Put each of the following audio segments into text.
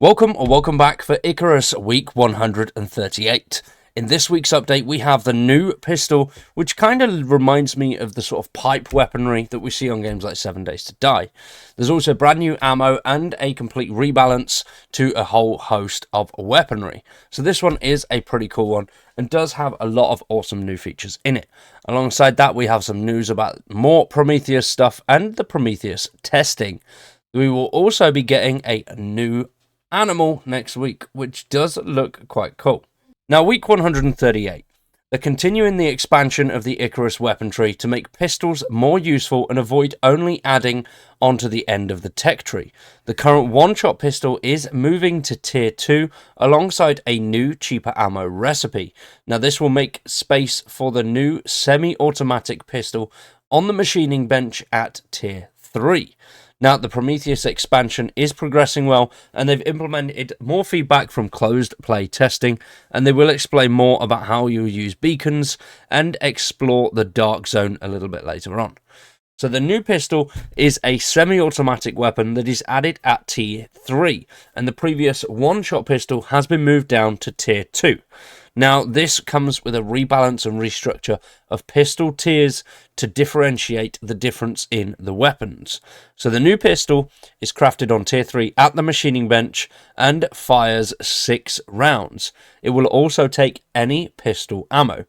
Welcome or welcome back for Icarus week 138. In this week's update, we have the new pistol, which kind of reminds me of the sort of pipe weaponry that we see on games like 7 Days to Die. There's also brand new ammo and a complete rebalance to a whole host of weaponry. So this one is a pretty cool one and does have a lot of awesome new features in it. Alongside that, we have some news about more Prometheus stuff and the Prometheus testing. We will also be getting a new animal next week, which does look quite cool. Now, week 138. They're continuing the expansion of the Icarus weapon tree to make pistols more useful and avoid only adding onto the end of the tech tree. The current one-shot pistol is moving to tier 2 alongside a new cheaper ammo recipe. Now, this will make space for the new semi-automatic pistol on the machining bench at tier 3. Now, the Prometheus expansion is progressing well, and they've implemented more feedback from closed play testing, and they will explain more about how you'll use beacons and explore the dark zone a little bit later on. So the new pistol is a semi-automatic weapon that is added at tier 3, and the previous one-shot pistol has been moved down to tier 2. Now, this comes with a rebalance and restructure of pistol tiers to differentiate the difference in the weapons. So the new pistol is crafted on tier 3 at the machining bench and fires 6 rounds. It will also take any pistol ammo.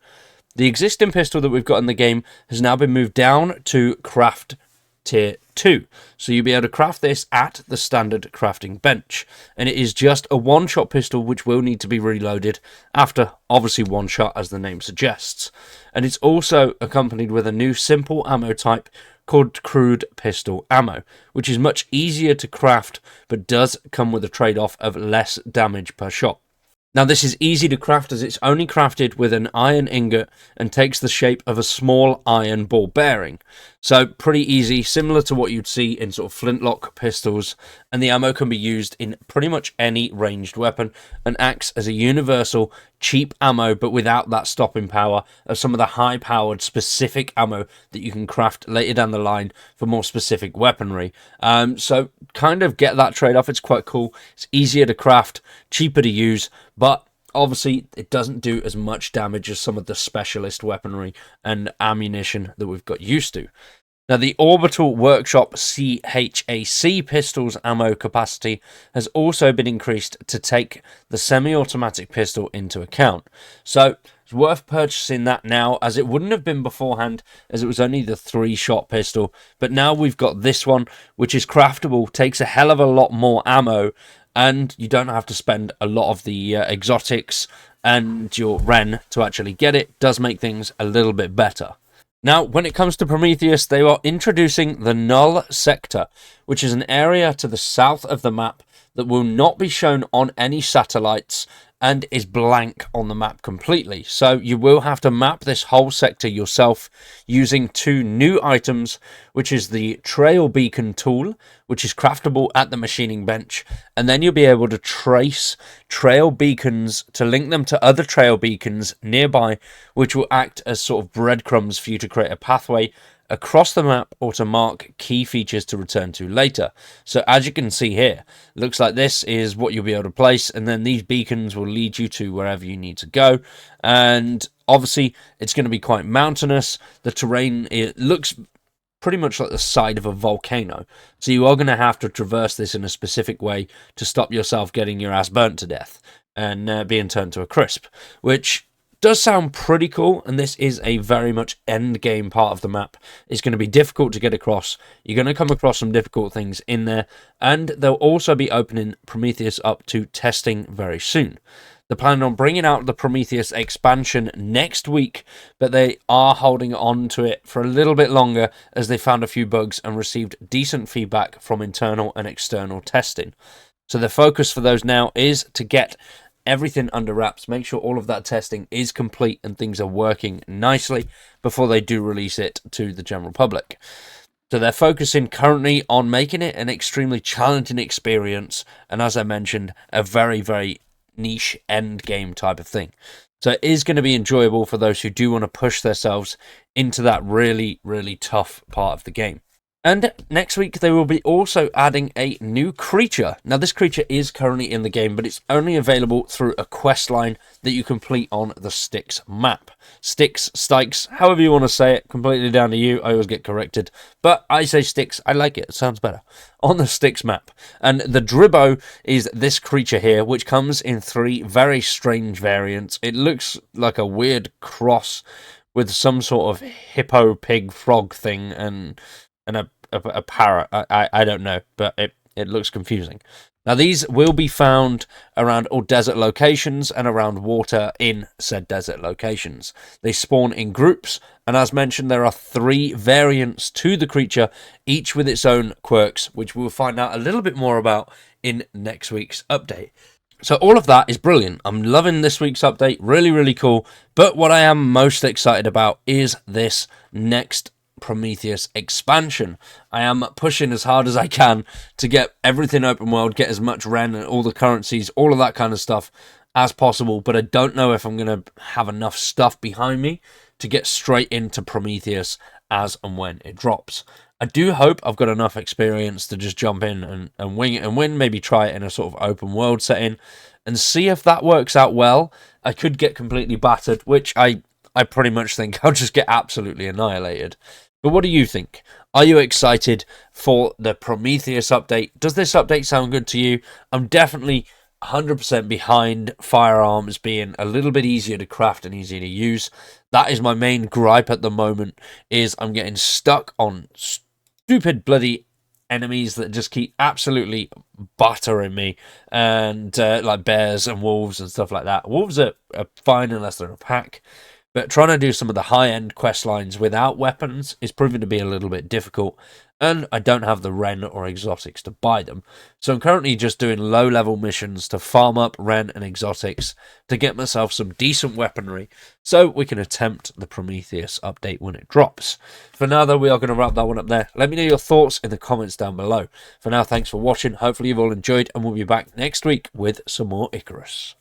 The existing pistol that we've got in the game has now been moved down to craft tier 2. So you'll be able to craft this at the standard crafting bench. And it is just a one-shot pistol which will need to be reloaded after, obviously, one shot, as the name suggests. And it's also accompanied with a new simple ammo type called crude pistol ammo, which is much easier to craft but does come with a trade-off of less damage per shot. Now, this is easy to craft as it's only crafted with an iron ingot and takes the shape of a small iron ball bearing. So pretty easy, similar to what you'd see in sort of flintlock pistols, and the ammo can be used in pretty much any ranged weapon and acts as a universal, cheap ammo, but without that stopping power of some of the high-powered specific ammo that you can craft later down the line for more specific weaponry. So kind of get that trade-off. It's quite cool. It's easier to craft, cheaper to use, but obviously it doesn't do as much damage as some of the specialist weaponry and ammunition that we've got used to. Now, the Orbital Workshop CHAC pistol's ammo capacity has also been increased to take the semi-automatic pistol into account. So it's worth purchasing that now, as it wouldn't have been beforehand, as it was only the 3-shot pistol. But now we've got this one, which is craftable, takes a hell of a lot more ammo, and you don't have to spend a lot of the exotics and your Ren to actually get it. Does make things a little bit better. Now, when it comes to Prometheus, they are introducing the Null Sector, which is an area to the south of the map that will not be shown on any satellites and is blank on the map completely. So you will have to map this whole sector yourself using 2 new items, which is the Trail Beacon tool, which is craftable at the machining bench, and then you'll be able to trace trail beacons to link them to other trail beacons nearby, which will act as sort of breadcrumbs for you to create a pathway across the map or to mark key features to return to later. So as you can see here, looks like this is what you'll be able to place, and then these beacons will lead you to wherever you need to go. And obviously it's going to be quite mountainous. The terrain, it looks pretty much like the side of a volcano, so you are going to have to traverse this in a specific way to stop yourself getting your ass burnt to death and being turned to a crisp, which does sound pretty cool. And this is a very much end game part of the map. It's going to be difficult to get across. You're going to come across some difficult things in there, and they'll also be opening Prometheus up to testing very soon. They're planning on bringing out the Prometheus expansion next week, but they are holding on to it for a little bit longer as they found a few bugs and received decent feedback from internal and external testing. So the focus for those now is to get everything under wraps, make sure all of that testing is complete and things are working nicely before they do release it to the general public. So they're focusing currently on making it an extremely challenging experience, and as I mentioned, a very, very niche end game type of thing. So it is going to be enjoyable for those who do want to push themselves into that really, really tough part of the game. And next week, they will be also adding a new creature. Now, this creature is currently in the game, but it's only available through a quest line that you complete on the Styx map. Styx, Styx, however you want to say it, completely down to you. I always get corrected. But I say Styx, I like it. It sounds better. On the Styx map. And the Dribbo is this creature here, which comes in 3 very strange variants. It looks like a weird cross with some sort of hippo, pig, frog thing, and a parrot. I don't know, but it looks confusing. Now, these will be found around all desert locations and around water in said desert locations. They spawn in groups, and as mentioned, there are 3 variants to the creature, each with its own quirks, which we'll find out a little bit more about in next week's update. So all of that is brilliant. I'm loving this week's update. Really, really cool. But what I am most excited about is this next Prometheus expansion. I am pushing as hard as I can to get everything open world, get as much Ren and all the currencies, all of that kind of stuff as possible, but I don't know if I'm going to have enough stuff behind me to get straight into Prometheus as and when it drops. I do hope I've got enough experience to just jump in and wing it and win, maybe try it in a sort of open world setting and see if that works out well. I could get completely battered, which I pretty much think I'll just get absolutely annihilated. But what do you think? Are you excited for the Prometheus update? Does this update sound good to you? I'm definitely 100% behind firearms being a little bit easier to craft and easier to use. That is my main gripe at the moment, is I'm getting stuck on stupid bloody enemies that just keep absolutely buttering me, and like bears and wolves and stuff like that. Wolves are fine unless they're in a pack. But trying to do some of the high-end quest lines without weapons is proving to be a little bit difficult, and I don't have the Ren or exotics to buy them. So I'm currently just doing low-level missions to farm up Ren and exotics to get myself some decent weaponry so we can attempt the Prometheus update when it drops. For now, though, we are going to wrap that one up there. Let me know your thoughts in the comments down below. For now, thanks for watching. Hopefully you've all enjoyed, and we'll be back next week with some more Icarus.